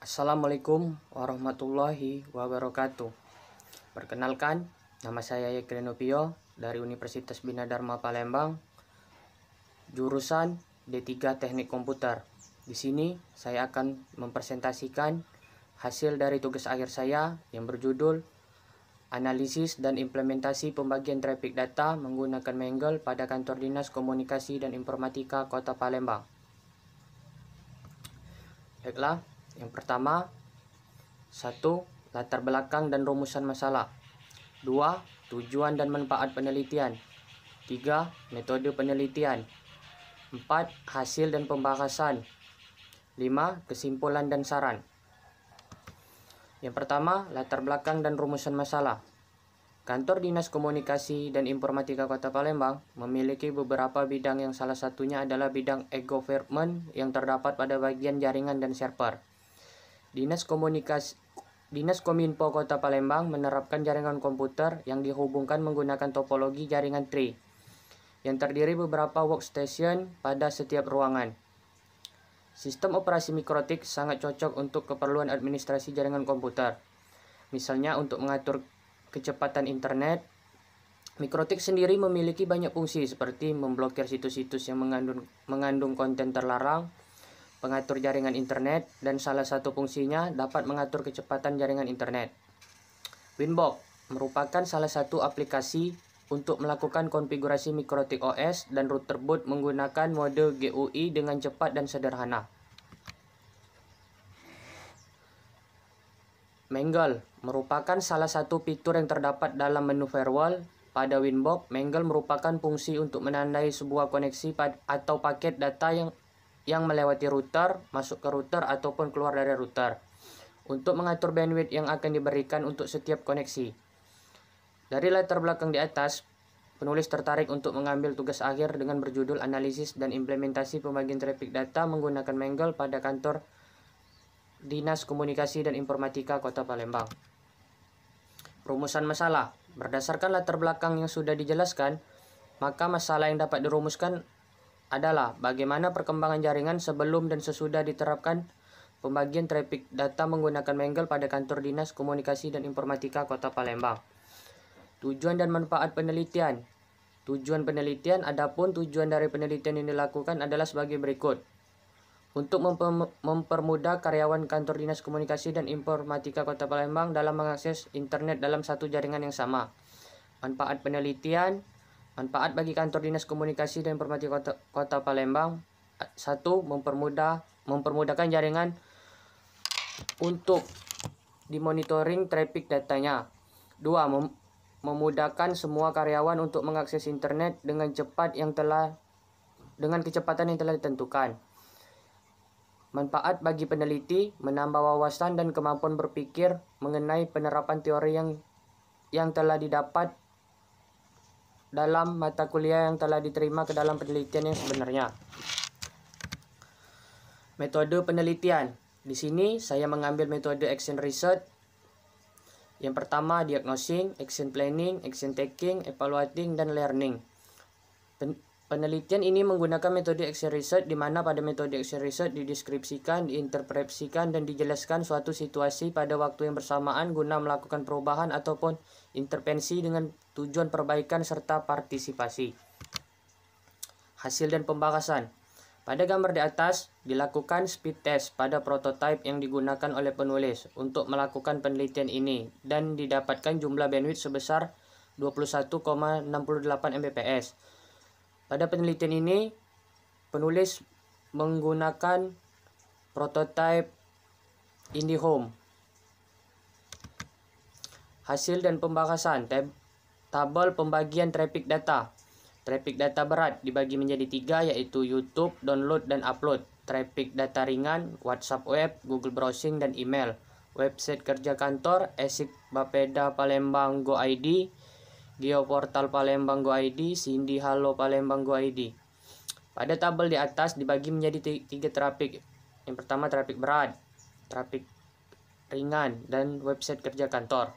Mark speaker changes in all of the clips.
Speaker 1: Assalamualaikum warahmatullahi wabarakatuh. Perkenalkan, nama saya Yekrenopio dari Universitas Bina Dharma Palembang, jurusan D3 Teknik Komputer. Di sini saya akan mempresentasikan hasil dari tugas akhir saya yang berjudul Analisis dan Implementasi Pembagian Traffic Data menggunakan Mangle pada Kantor Dinas Komunikasi dan Informatika Kota Palembang. Baiklah, yang pertama, 1. Latar belakang dan rumusan masalah. 2. Tujuan dan manfaat penelitian. 3. Metode penelitian. 4. Hasil dan pembahasan. 5. Kesimpulan dan saran. Yang pertama, latar belakang dan rumusan masalah. Kantor Dinas Komunikasi dan Informatika Kota Palembang memiliki beberapa bidang yang salah satunya adalah bidang e-government yang terdapat pada bagian jaringan dan server. Dinas Kominfo Kota Palembang menerapkan jaringan komputer yang dihubungkan menggunakan topologi jaringan tree yang terdiri beberapa workstation pada setiap ruangan. Sistem operasi Mikrotik sangat cocok untuk keperluan administrasi jaringan komputer. Misalnya untuk mengatur kecepatan internet. Mikrotik sendiri memiliki banyak fungsi seperti memblokir situs-situs yang mengandung konten terlarang, pengatur jaringan internet, dan salah satu fungsinya dapat mengatur kecepatan jaringan internet. Winbox merupakan salah satu aplikasi untuk melakukan konfigurasi Mikrotik OS dan router boot menggunakan mode GUI dengan cepat dan sederhana. Mangle merupakan salah satu fitur yang terdapat dalam menu firewall. Pada Winbox, Mangle merupakan fungsi untuk menandai sebuah koneksi atau paket data yang melewati router, masuk ke router ataupun keluar dari router, untuk mengatur bandwidth yang akan diberikan untuk setiap koneksi. Dari latar belakang di atas, penulis tertarik untuk mengambil tugas akhir dengan berjudul Analisis dan Implementasi Pembagian Traffic Data menggunakan Mangle pada Kantor Dinas Komunikasi dan Informatika Kota Palembang. Rumusan masalah. Berdasarkan latar belakang yang sudah dijelaskan, maka masalah yang dapat dirumuskan adalah bagaimana perkembangan jaringan sebelum dan sesudah diterapkan pembagian traffic data menggunakan Mangle pada Kantor Dinas Komunikasi dan Informatika Kota Palembang. Tujuan dan manfaat penelitian. Tujuan penelitian, adapun tujuan dari penelitian yang dilakukan adalah sebagai berikut. Untuk mempermudah karyawan Kantor Dinas Komunikasi dan Informatika Kota Palembang dalam mengakses internet dalam satu jaringan yang sama. Manfaat penelitian. Manfaat bagi Kantor Dinas Komunikasi dan Informatika Kota Palembang. 1. Mempermudahkan jaringan untuk dimonitoring traffic datanya. 2. Memudahkan semua karyawan untuk mengakses internet dengan kecepatan yang telah ditentukan. Manfaat bagi peneliti, menambah wawasan dan kemampuan berpikir mengenai penerapan teori yang telah didapat dalam mata kuliah yang telah diterima ke dalam penelitian yang sebenarnya. Metode penelitian. Di sini saya mengambil metode action research. Yang pertama, diagnosing, action planning, action taking, evaluating, dan learning. Penelitian ini menggunakan metode action research, di mana pada metode action research dideskripsikan, diinterpretasikan, dan dijelaskan suatu situasi pada waktu yang bersamaan guna melakukan perubahan ataupun intervensi dengan tujuan perbaikan serta partisipasi. Hasil dan pembahasan. Pada gambar di atas, dilakukan speed test pada prototipe yang digunakan oleh penulis untuk melakukan penelitian ini dan didapatkan jumlah bandwidth sebesar 21,68 Mbps. Pada penelitian ini, penulis menggunakan prototipe IndiHome. Hasil dan pembahasan. Tabel pembagian traffic data. Traffic data berat dibagi menjadi 3, yaitu YouTube, download, dan upload. Traffic data ringan, WhatsApp web, Google browsing, dan email. Website kerja kantor, ESIC Bapeda Palembang Go ID, Geoportal Palembang Go ID, Cindy Halo Palembang Go ID. Pada tabel di atas dibagi menjadi 3 traffic. Yang pertama traffic berat, traffic ringan, dan website kerja kantor.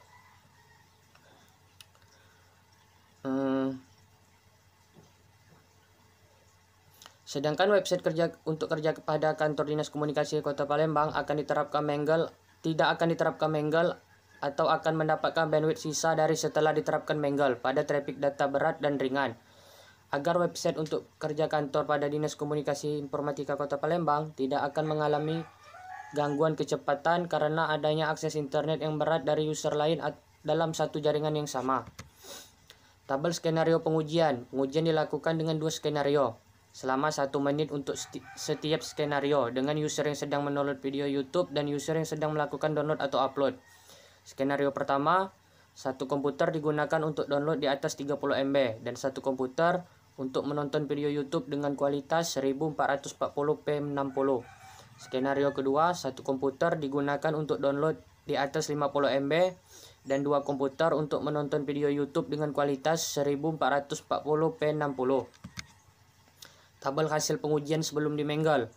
Speaker 1: Sedangkan website untuk kerja kepada kantor Dinas Komunikasi Kota Palembang tidak akan diterapkan Mangle atau akan mendapatkan bandwidth sisa dari setelah diterapkan Mangle pada traffic data berat dan ringan. Agar website untuk kerja kantor pada Dinas Komunikasi Informatika Kota Palembang tidak akan mengalami gangguan kecepatan karena adanya akses internet yang berat dari user lain dalam satu jaringan yang sama. Tabel skenario pengujian. Pengujian dilakukan dengan 2 skenario selama 1 menit untuk setiap skenario dengan user yang sedang mendownload video YouTube dan user yang sedang melakukan download atau upload. Skenario pertama, satu komputer digunakan untuk download di atas 30 MB dan satu komputer untuk menonton video YouTube dengan kualitas 1440p 60. Skenario kedua, satu komputer digunakan untuk download di atas 50 MB dan 2 komputer untuk menonton video YouTube dengan kualitas 1440p 60. Tabel hasil pengujian sebelum di-Mangle.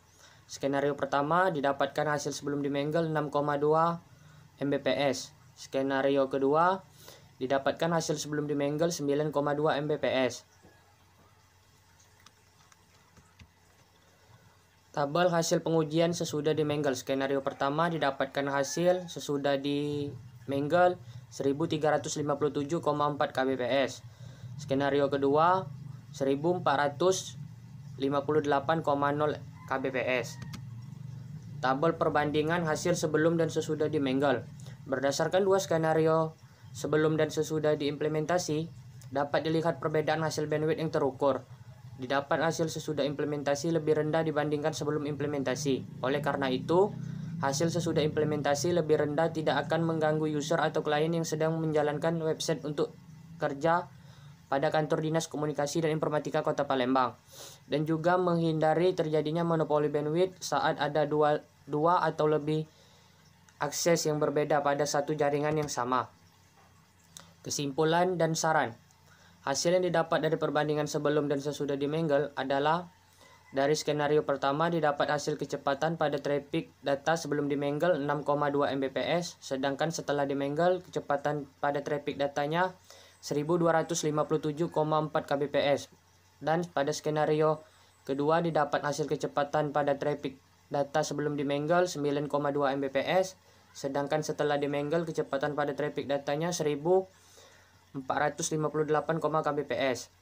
Speaker 1: Skenario pertama didapatkan hasil sebelum di-Mangle 6,2 Mbps. Skenario kedua didapatkan hasil sebelum di-Mangle 9,2 Mbps. Tabel hasil pengujian sesudah di-Mangle. Skenario pertama didapatkan hasil sesudah di-Mangle 1357,4 kbps. Skenario kedua 1458,0 kbps. Tabel perbandingan hasil sebelum dan sesudah di-Mangle. Berdasarkan 2 skenario sebelum dan sesudah diimplementasi, dapat dilihat perbedaan hasil bandwidth yang terukur. Didapat hasil sesudah implementasi lebih rendah dibandingkan sebelum implementasi. Oleh karena itu, hasil sesudah implementasi lebih rendah tidak akan mengganggu user atau klien yang sedang menjalankan website untuk kerja pada kantor Dinas Komunikasi dan Informatika Kota Palembang, dan juga menghindari terjadinya monopoli bandwidth saat ada dua atau lebih akses yang berbeda pada satu jaringan yang sama. Kesimpulan dan saran. Hasil yang didapat dari perbandingan sebelum dan sesudah di-Mangle adalah dari skenario pertama didapat hasil kecepatan pada traffic data sebelum di-Mangle 6,2 Mbps, sedangkan setelah di-Mangle kecepatan pada traffic datanya 1257,4 kbps. Dan pada skenario kedua didapat hasil kecepatan pada traffic data sebelum di-Mangle 9,2 Mbps, sedangkan setelah di-Mangle kecepatan pada traffic datanya 1458, kbps.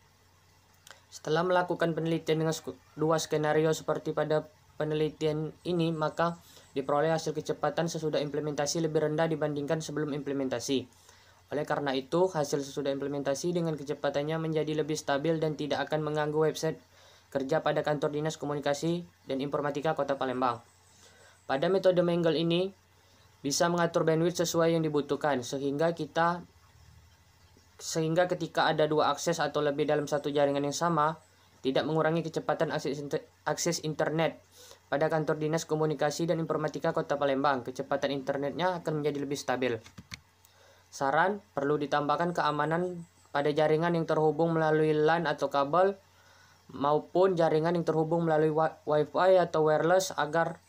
Speaker 1: Setelah melakukan penelitian dengan 2 skenario seperti pada penelitian ini, maka diperoleh hasil kecepatan sesudah implementasi lebih rendah dibandingkan sebelum implementasi. Oleh karena itu, hasil sesudah implementasi dengan kecepatannya menjadi lebih stabil dan tidak akan mengganggu website kerja pada kantor Dinas Komunikasi dan Informatika Kota Palembang. Pada metode Mangle ini bisa mengatur bandwidth sesuai yang dibutuhkan sehingga ketika ada 2 akses atau lebih dalam satu jaringan yang sama, tidak mengurangi kecepatan akses internet. Pada kantor Dinas Komunikasi dan Informatika Kota Palembang, kecepatan internetnya akan menjadi lebih stabil. Saran, perlu ditambahkan keamanan pada jaringan yang terhubung melalui LAN atau kabel maupun jaringan yang terhubung melalui Wi-Fi atau wireless agar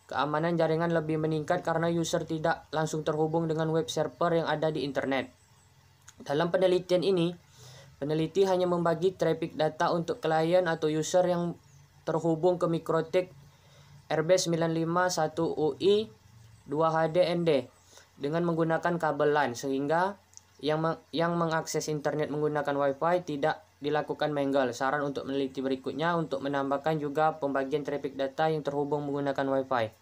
Speaker 1: keamanan jaringan lebih meningkat karena user tidak langsung terhubung dengan web server yang ada di internet. Dalam penelitian ini, peneliti hanya membagi traffic data untuk klien atau user yang terhubung ke MikroTik RB951UI 2HDND dengan menggunakan kabel LAN, sehingga yang mengakses internet menggunakan Wi-Fi tidak dilakukan Mangle. Saran untuk meneliti berikutnya untuk menambahkan juga pembagian traffic data yang terhubung menggunakan Wi-Fi.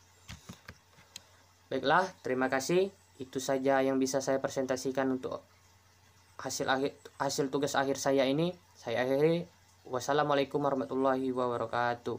Speaker 1: Baiklah, terima kasih. Itu saja yang bisa saya presentasikan untuk hasil tugas akhir saya ini. Saya akhiri. Wassalamualaikum warahmatullahi wabarakatuh.